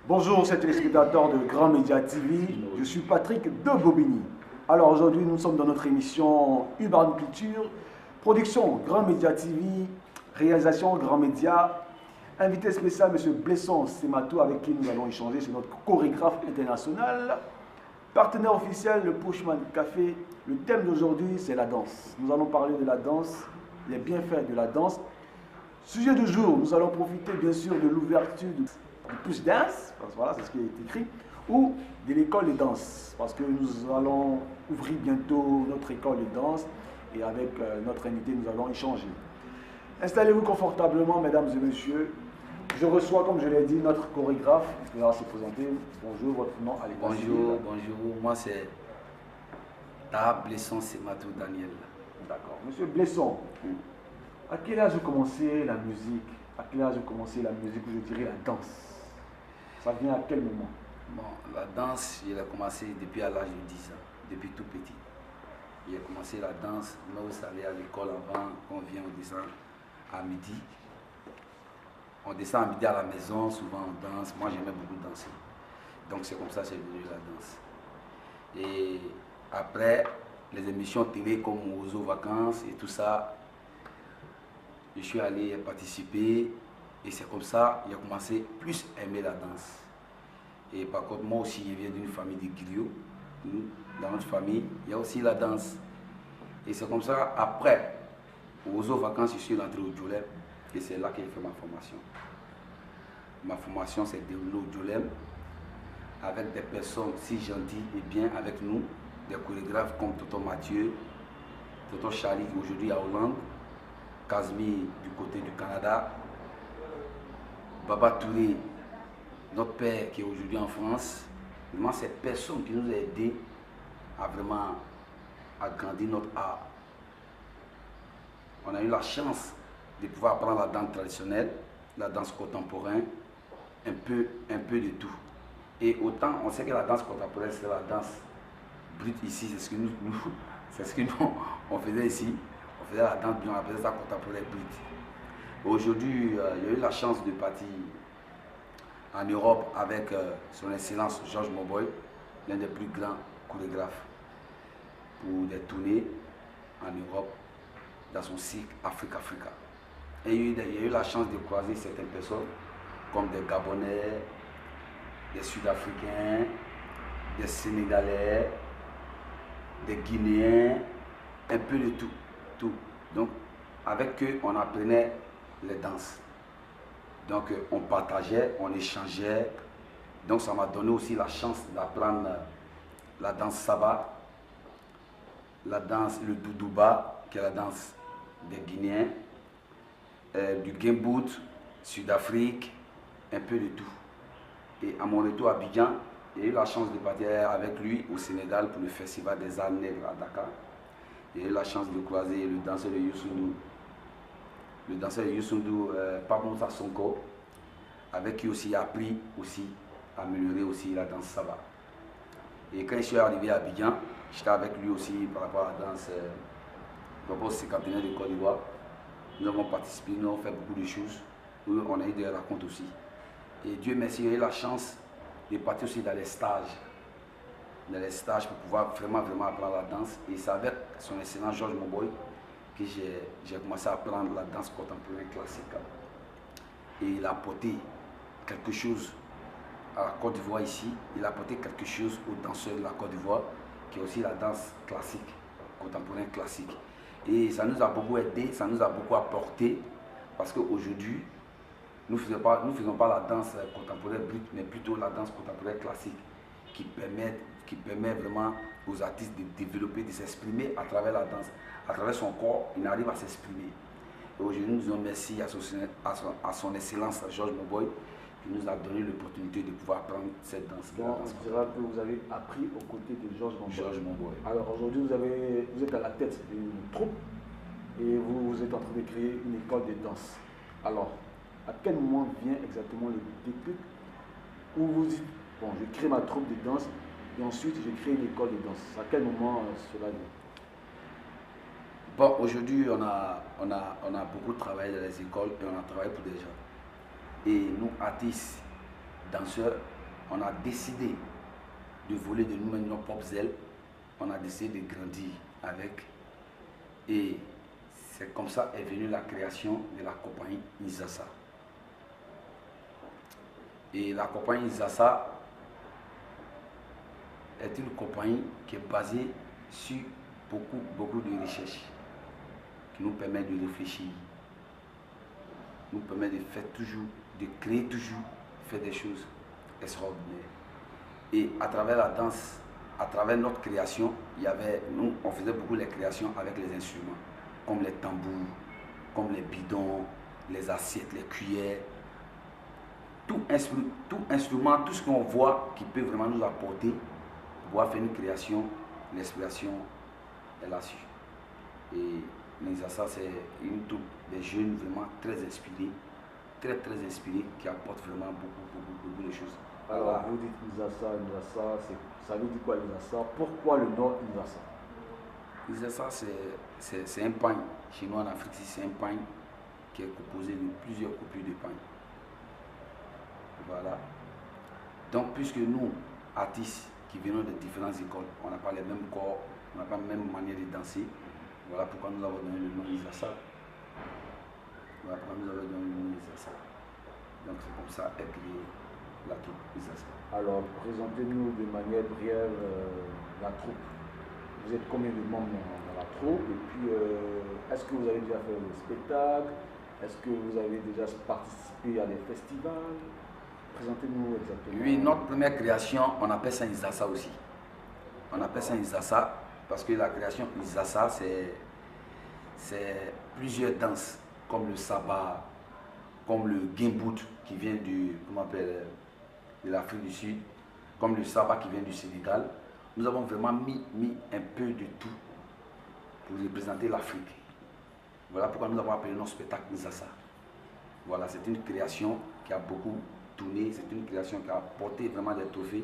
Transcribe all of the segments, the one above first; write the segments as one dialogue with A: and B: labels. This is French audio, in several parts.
A: Bonjour, chers téléspectateurs de Grand Média TV. Je suis Patrick de Bobigny. Alors aujourd'hui, nous sommes dans notre émission Urban Culture, production Grand Média TV, réalisation Grand Média. Invité spécial, M. Blesson Semato, avec qui nous allons échanger sur notre chorégraphe international. Partenaire officiel, le Pushman Café. Le thème d'aujourd'hui, c'est la danse. Nous allons parler de la danse, les bienfaits de la danse. Sujet du jour, nous allons profiter bien sûr de l'ouverture du Push Dance, parce que voilà, c'est ce qui est écrit, ou de l'école de danse, parce que nous allons ouvrir bientôt notre école de danse et avec notre invité, nous allons échanger. Installez-vous confortablement, mesdames et messieurs. Je reçois, comme je l'ai dit, notre chorégraphe qui va se présenter. Bonjour, votre nom, allez.
B: Bonjour, bonjour. Moi, c'est Blesson Semato Daniel.
A: D'accord. Monsieur Blesson, à quel âge vous commencez la musique? À quel âge vous commencez la musique, ou je dirais la danse? Ça vient à quel moment?
B: Bon, la danse, je l'ai commencé depuis à l'âge de 10 ans, depuis tout petit. J'ai commencé la danse, mais vous savez, à l'école avant, on vient, on descend à midi. On descend à midi à la maison, souvent on danse. Moi, j'aimais beaucoup danser. Donc, c'est comme ça que c'est venu la danse. Et après, les émissions télé comme Ozo Vacances et tout ça, je suis allé participer et c'est comme ça que j'ai commencé plus à aimer la danse. Et par contre, moi aussi, je viens d'une famille de griots. Dans notre famille, il y a aussi la danse. Et c'est comme ça, après, aux vacances, je suis rentré au Djolem et c'est là que j'ai fait ma formation. Ma formation s'est déroulée au Djolem avec des personnes si gentilles et bien avec nous, des chorégraphes comme Toto Mathieu, Toto Charlie qui aujourd'hui est à Hollande, Kazmi du côté du Canada, Baba Touré, notre père qui est aujourd'hui en France. Vraiment, cette personne qui nous a aidés à vraiment agrandir notre art. On a eu la chance de pouvoir apprendre la danse traditionnelle, la danse contemporaine, un peu de tout. Et autant, on sait que la danse contemporaine, c'est la danse brute ici, c'est ce que nous on faisait ici. On faisait la danse, on appelait ça contemporaine brute. Aujourd'hui, il y a eu la chance de partir en Europe avec son excellence Georges Moboy, l'un des plus grands chorégraphes, pour des tournées en Europe dans son cycle Africa. Et il y a eu la chance de croiser certaines personnes comme des Gabonais, des Sud-Africains, des Sénégalais, des Guinéens, un peu de tout. Donc avec eux, on apprenait les danses. Donc on partageait, on échangeait. Donc ça m'a donné aussi la chance d'apprendre la danse Saba, la danse le Doudouba, qui est la danse des Guinéens, du Gimbout, Sud-Afrique, un peu de tout. Et à mon retour à Abidjan, j'ai eu la chance de partir avec lui au Sénégal pour le festival des arts nègres à Dakar. J'ai eu la chance de croiser le danseur de Youssou le danseur Youssou N'Dour, Pamoussa Sonko, avec qui aussi a appris à améliorer aussi la danse Saba. Et quand je suis arrivé à Abidjan, j'étais avec lui aussi par rapport à la danse, par rapport au cinquantenaire de Côte d'Ivoire. Nous avons participé, nous avons fait beaucoup de choses, on a eu des racontes aussi. Et Dieu merci, j'ai eu la chance de partir aussi dans les stages pour pouvoir vraiment apprendre la danse. Et c'est avec son excellent Georges Moboy que j'ai commencé à apprendre la danse contemporaine classique. Et il a apporté quelque chose à la Côte d'Ivoire ici, il a apporté quelque chose aux danseurs de la Côte d'Ivoire, qui est aussi la danse classique, contemporaine classique. Et ça nous a beaucoup aidé, ça nous a beaucoup apporté, parce qu'aujourd'hui, nous ne faisons pas la danse contemporaine brute, mais plutôt la danse contemporaine classique, qui permet vraiment aux artistes de développer, de s'exprimer à travers la danse. À travers son corps, il arrive à s'exprimer. Et aujourd'hui, nous disons merci à son excellence Georges Moboy, qui nous a donné l'opportunité de pouvoir apprendre cette danse.
A: Donc, on dira que vous avez appris aux côtés de Georges
B: Moboy.
A: Alors aujourd'hui, vous êtes à la tête d'une troupe et vous êtes en train de créer une école de danse. Alors, à quel moment vient exactement le déclic où vous dites, bon, je crée ma troupe de danse et ensuite je crée une école de danse? À quel moment cela vient?
B: Bon, aujourd'hui, on a beaucoup travaillé dans les écoles et on a travaillé pour des gens. Et nous, artistes, danseurs, on a décidé de voler de nous-mêmes nos propres ailes. On a décidé de grandir avec. Et c'est comme ça est venue la création de la compagnie Nzasa. Et la compagnie Nzasa est une compagnie qui est basée sur beaucoup de recherches, qui nous permet de réfléchir, nous permet de faire toujours, de créer toujours, faire des choses extraordinaires. Et à travers la danse, à travers notre création, nous, on faisait beaucoup les créations avec les instruments, comme les tambours, comme les bidons, les assiettes, les cuillères. Tout instrument, tout ce qu'on voit qui peut vraiment nous apporter, pouvoir faire une création, l'inspiration est là-dessus. Et Nzasa, c'est une troupe des jeunes vraiment très inspirés, très inspirés, qui apportent vraiment beaucoup de choses.
A: Alors, vous dites Nzasa, ça veut dire quoi Nzasa? Pourquoi le nom Nzasa?
B: Nzasa, c'est un pagne. Chez nous en Afrique, c'est un pagne qui est composé de plusieurs coupures de pagne. Voilà. Donc, puisque nous, artistes qui venons de différentes écoles, on n'a pas les mêmes corps, on n'a pas la même manière de danser. Voilà pourquoi nous avons donné le nom Nzasa. Voilà pourquoi nous avons donné le nom Nzasa. Donc, c'est comme ça est créé la troupe Nzasa.
A: Alors, présentez-nous de manière brève la troupe. Vous êtes combien de membres dans la troupe? Et puis, est-ce que vous avez déjà fait des spectacles? Est-ce que vous avez déjà participé à des festivals? Présentez-nous exactement.
B: Oui, notre première création, on appelle ça Nzasa aussi. On appelle ça Nzasa parce que la création Nzasa, c'est plusieurs danses, comme le Saba, comme le Gimbout qui vient de l'Afrique du Sud, comme le Saba qui vient du Sénégal. Nous avons vraiment mis un peu de tout pour représenter l'Afrique. Voilà pourquoi nous avons appelé notre spectacle Nzasa. Voilà, c'est une création qui a beaucoup tourné, c'est une création qui a apporté vraiment des trophées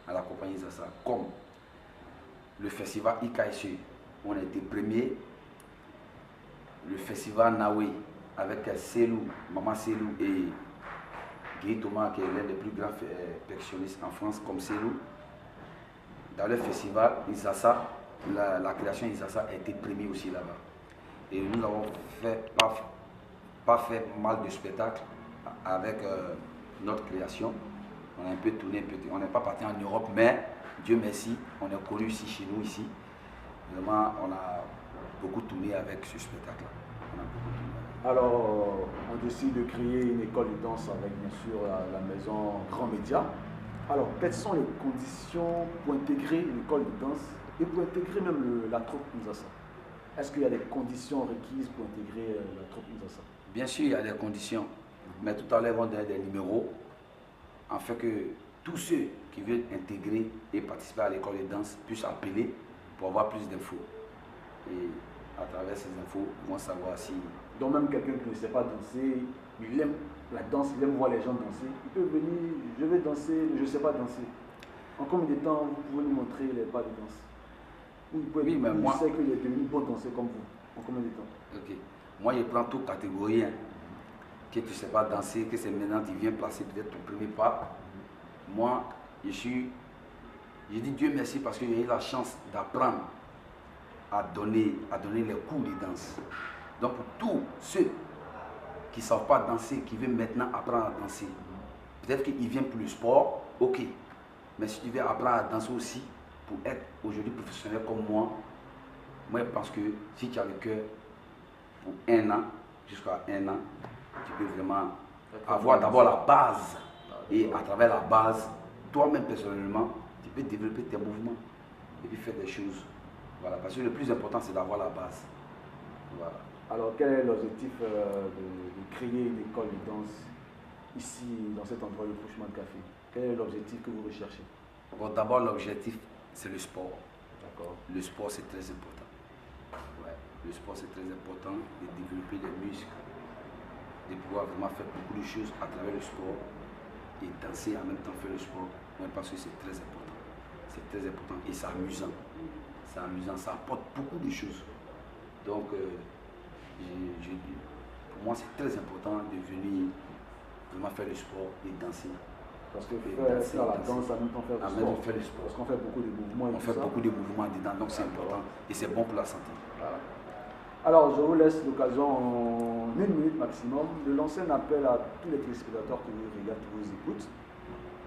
B: à la compagnie Nzasa, comme le festival IKSE, on a été premier, le festival Nawe avec Selou, Maman Selou et Guy Thomas qui est l'un des plus grands percussionnistes en France comme Selou. Dans le festival Nzasa, la création Nzasa a été premier aussi là-bas. Et nous avons pas fait mal de spectacles avec notre création. On a un peu tourné, on n'est pas parti en Europe, mais Dieu merci, on est connu ici, chez nous ici. Vraiment, on a beaucoup tourné avec ce spectacle-là.
A: Alors, on décide de créer une école de danse avec bien sûr la maison Grand Média. Alors, quelles sont les conditions pour intégrer une école de danse et pour intégrer même la troupe Nzasa? Est-ce qu'il y a des conditions requises pour intégrer la troupe Nzasa?
B: Bien sûr, il y a des conditions. Mais tout à l'heure, on va donner des numéros afin que tous ceux qui veulent intégrer et participer à l'école de danse puissent appeler pour avoir plus d'infos. Et à travers ces infos, ils vont savoir si...
A: Donc même quelqu'un qui ne sait pas danser, il aime la danse, il aime voir les gens danser, il peut venir, je vais danser, mais je ne sais pas danser. En combien de temps vous pouvez nous montrer les pas de danse? Ou il peut être,
B: oui, mais moi...
A: sait qu'il est devenu bon danseur comme vous. En combien de temps?
B: Ok. Moi, je prends toute catégorie. Hein. Que tu ne sais pas danser, que c'est maintenant que tu viens placer peut-être ton premier pas. Moi, je dis Dieu merci parce que j'ai eu la chance d'apprendre à donner les cours de danse. Donc pour tous ceux qui ne savent pas danser, qui veulent maintenant apprendre à danser, peut-être qu'ils viennent pour le sport, ok. Mais si tu veux apprendre à danser aussi, pour être aujourd'hui professionnel comme moi je pense que si tu as le cœur pour 1 an, jusqu'à 1 an, tu peux vraiment avoir d'abord la base. Et à travers la base, toi-même personnellement, tu peux développer tes mouvements et puis faire des choses. Voilà, parce que le plus important, c'est d'avoir la base. Voilà.
A: Alors, quel est l'objectif de créer une école de danse ici, dans cet endroit, le Couchement de Café? Quel est l'objectif que vous recherchez?
B: Bon, d'abord, l'objectif, c'est le sport.
A: D'accord.
B: Le sport, c'est très important. Ouais. Le sport, c'est très important de développer les muscles, de pouvoir vraiment faire beaucoup de choses à travers le sport et danser en même temps faire le sport. Moi, parce que c'est très important. C'est très important et c'est amusant. C'est amusant, ça apporte beaucoup de choses. Donc, pour moi, c'est très important de venir vraiment faire le sport et danser
A: Parce que faire la danse, en même temps faire du sport.
B: Faire le sport.
A: Parce qu'on fait beaucoup de mouvements.
B: On fait beaucoup de mouvements dedans, donc c'est important. Et c'est bon pour la santé.
A: Voilà. Alors, je vous laisse l'occasion en 1 minute maximum de lancer un appel à tous les téléspectateurs qui vous regardent, qui vous écoutent,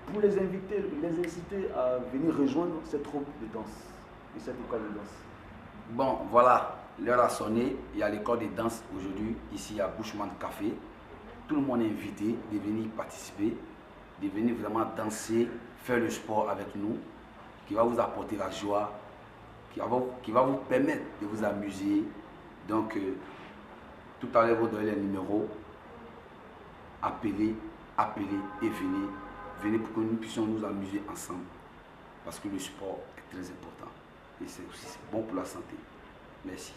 A: pour les inviter, les inciter à venir rejoindre cette troupe de danse et cette école de danse.
B: Bon, voilà, l'heure a sonné. Il y a l'école de danse aujourd'hui, ici à Bushman Café. Tout le monde est invité de venir participer, de venir vraiment danser, faire le sport avec nous, qui va vous apporter la joie, qui va vous permettre de vous amuser. Donc, tout à l'heure, vous donnez les numéros, appelez et venez. Venez pour que nous puissions nous amuser ensemble. Parce que le sport est très important. Et c'est aussi bon pour la santé. Merci.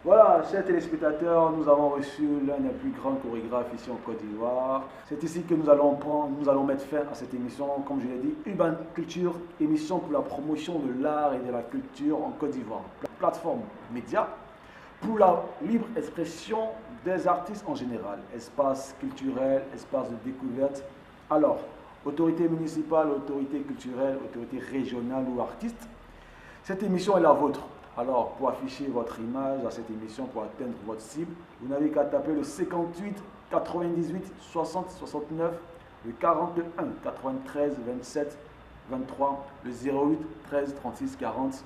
A: Voilà, chers téléspectateurs, nous avons reçu l'un des plus grands chorégraphes ici en Côte d'Ivoire. C'est ici que nous allons mettre fin à cette émission, comme je l'ai dit, Urban Culture, émission pour la promotion de l'art et de la culture en Côte d'Ivoire. Plateforme média pour la libre expression des artistes en général. Espace culturel, espace de découverte. Alors, autorité municipale, autorité culturelle, autorité régionale ou artiste, cette émission est la vôtre. Alors, pour afficher votre image à cette émission, pour atteindre votre cible, vous n'avez qu'à taper le 58 98 60 69, le 41 93 27 23, le 08 13 36 40.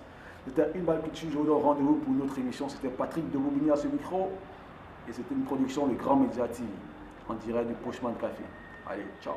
A: C'était Urban Culture. Je vous donne rendez-vous pour une autre émission. C'était Patrick de Bobigny à ce micro. Et c'était une production de Grand Média TV, en direct du Bushman Café. Allez, ciao.